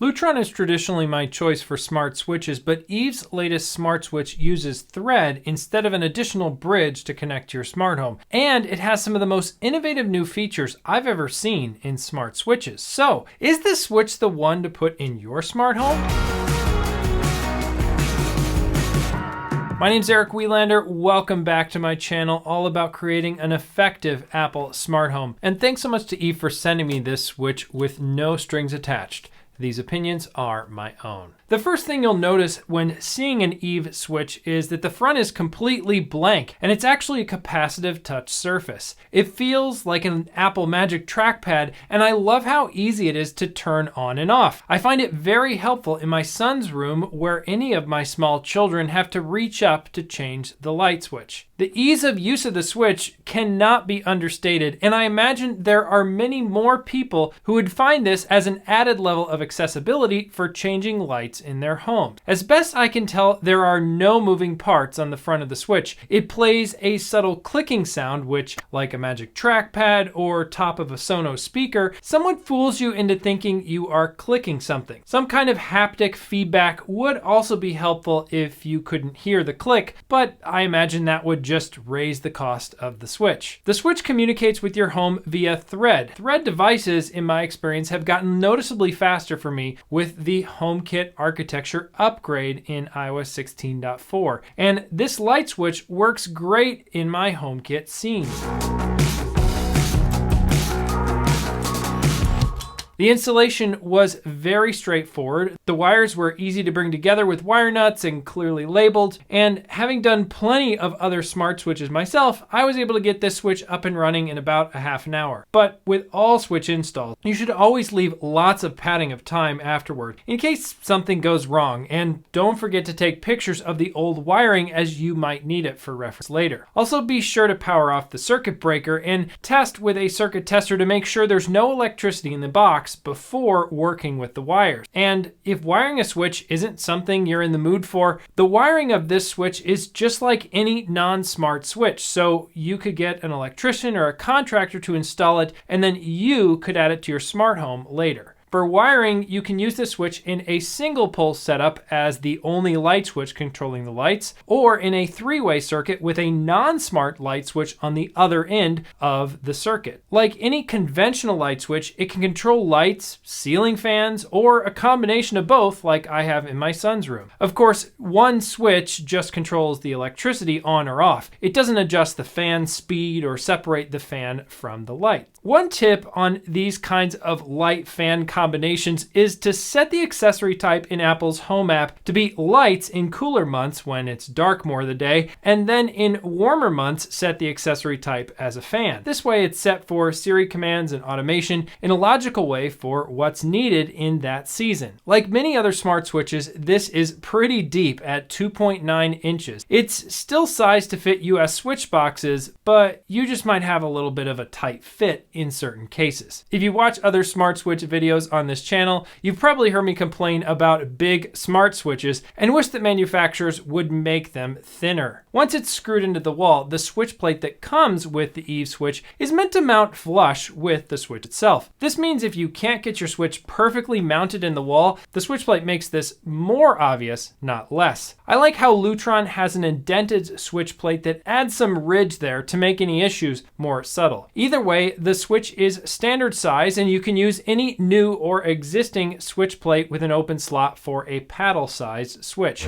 Lutron is traditionally my choice for smart switches, but Eve's latest smart switch uses thread instead of an additional bridge to connect to your smart home. And it has some of the most innovative new features I've ever seen in smart switches. So, is this switch the one to put in your smart home? My name's Eric Welander. Welcome back to my channel, all about creating an effective Apple smart home. And thanks so much to Eve for sending me this switch with no strings attached. These opinions are my own. The first thing you'll notice when seeing an Eve switch is that the front is completely blank, and it's actually a capacitive touch surface. It feels like an Apple Magic trackpad, and I love how easy it is to turn on and off. I find it very helpful in my son's room where any of my small children have to reach up to change the light switch. The ease of use of the switch cannot be understated, and I imagine there are many more people who would find this as an added level of accessibility for changing lights in their homes. As best I can tell, there are no moving parts on the front of the switch. It plays a subtle clicking sound, which, like a Magic trackpad or top of a Sonos speaker, somewhat fools you into thinking you are clicking something. Some kind of haptic feedback would also be helpful if you couldn't hear the click, but I imagine that would just raise the cost of the switch. The switch communicates with your home via thread. Thread devices, in my experience, have gotten noticeably faster for me with the HomeKit architecture upgrade in iOS 16.4. And this light switch works great in my HomeKit scene. The installation was very straightforward. The wires were easy to bring together with wire nuts and clearly labeled. And having done plenty of other smart switches myself, I was able to get this switch up and running in about a half an hour. But with all switch installs, you should always leave lots of padding of time afterward in case something goes wrong. And don't forget to take pictures of the old wiring as you might need it for reference later. Also be sure to power off the circuit breaker and test with a circuit tester to make sure there's no electricity in the box before working with the wires. And if wiring a switch isn't something you're in the mood for, the wiring of this switch is just like any non-smart switch. So you could get an electrician or a contractor to install it, and then you could add it to your smart home later. For wiring, you can use this switch in a single pole setup as the only light switch controlling the lights, or in a three-way circuit with a non-smart light switch on the other end of the circuit. Like any conventional light switch, it can control lights, ceiling fans, or a combination of both like I have in my son's room. Of course, one switch just controls the electricity on or off. It doesn't adjust the fan speed or separate the fan from the light. One tip on these kinds of light fan combinations is to set the accessory type in Apple's Home app to be lights in cooler months when it's dark more of the day, and then in warmer months set the accessory type as a fan. This way it's set for Siri commands and automation in a logical way for what's needed in that season. Like many other smart switches, this is pretty deep at 2.9 inches. It's still sized to fit US switch boxes, but you just might have a little bit of a tight fit in certain cases. If you watch other smart switch videos on this channel, you've probably heard me complain about big smart switches and wish that manufacturers would make them thinner. Once it's screwed into the wall, the switch plate that comes with the Eve switch is meant to mount flush with the switch itself. This means if you can't get your switch perfectly mounted in the wall, the switch plate makes this more obvious, not less. I like how Lutron has an indented switch plate that adds some ridge there to make any issues more subtle. Either way, the switch is standard size, and you can use any new or existing switch plate with an open slot for a paddle-sized switch.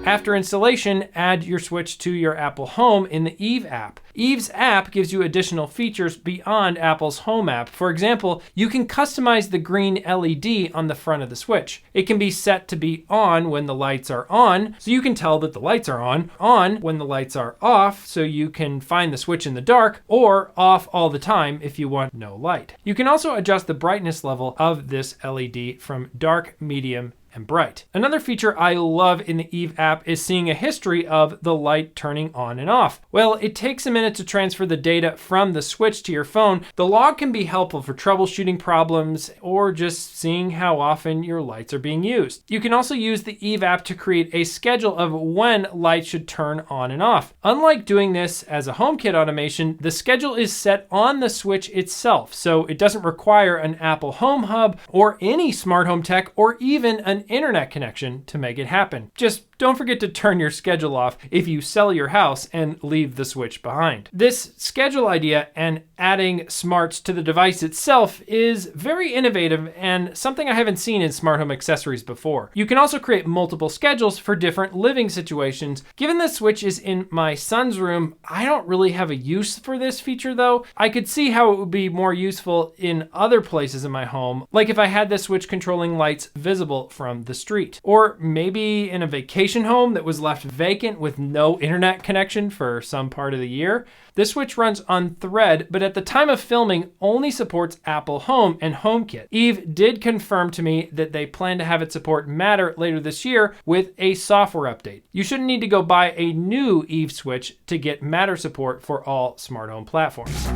After installation, add your switch to your Apple Home in the Eve app. Eve's app gives you additional features beyond Apple's Home app. For example, you can customize the green LED on the front of the switch. It can be set to be on when the lights are on, so you can tell that the lights are on when the lights are off, so you can find the switch in the dark, or off all the time if you want no light. You can also adjust the brightness level of this LED from dark, medium, and bright. Another feature I love in the Eve app is seeing a history of the light turning on and off. Well, it takes a minute to transfer the data from the switch to your phone. The log can be helpful for troubleshooting problems or just seeing how often your lights are being used. You can also use the Eve app to create a schedule of when lights should turn on and off. Unlike doing this as a HomeKit automation, the schedule is set on the switch itself, so it doesn't require an Apple Home Hub or any smart home tech or even an internet connection to make it happen. Just don't forget to turn your schedule off if you sell your house and leave the switch behind. This schedule idea and adding smarts to the device itself is very innovative and something I haven't seen in smart home accessories before. You can also create multiple schedules for different living situations. Given the switch is in my son's room, I don't really have a use for this feature though. I could see how it would be more useful in other places in my home, like if I had the switch controlling lights visible from the street. Or maybe in a vacation home that was left vacant with no internet connection for some part of the year. This switch runs on Thread, but at the time of filming only supports Apple Home and HomeKit. Eve did confirm to me that they plan to have it support Matter later this year with a software update. You shouldn't need to go buy a new Eve switch to get Matter support for all smart home platforms.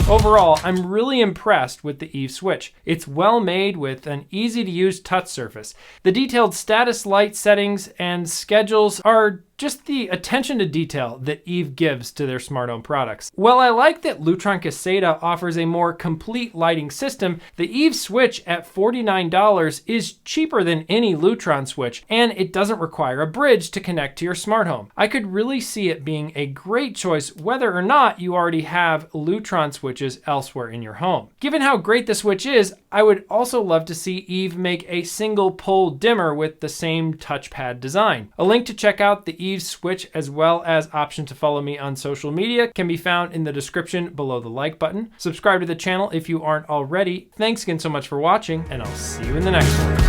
Overall, I'm really impressed with the Eve switch. It's well made with an easy to use touch surface. The detailed status light settings and schedules are just the attention to detail that Eve gives to their smart home products. While I like that Lutron Caséta offers a more complete lighting system, the Eve switch at $49 is cheaper than any Lutron switch, and it doesn't require a bridge to connect to your smart home. I could really see it being a great choice whether or not you already have Lutron switches elsewhere in your home. Given how great the switch is, I would also love to see Eve make a single pole dimmer with the same touchpad design. A link to check out the Eve switch as well as option to follow me on social media can be found in the description below the like button. Subscribe to the channel if you aren't already. Thanks again so much for watching, and I'll see you in the next one.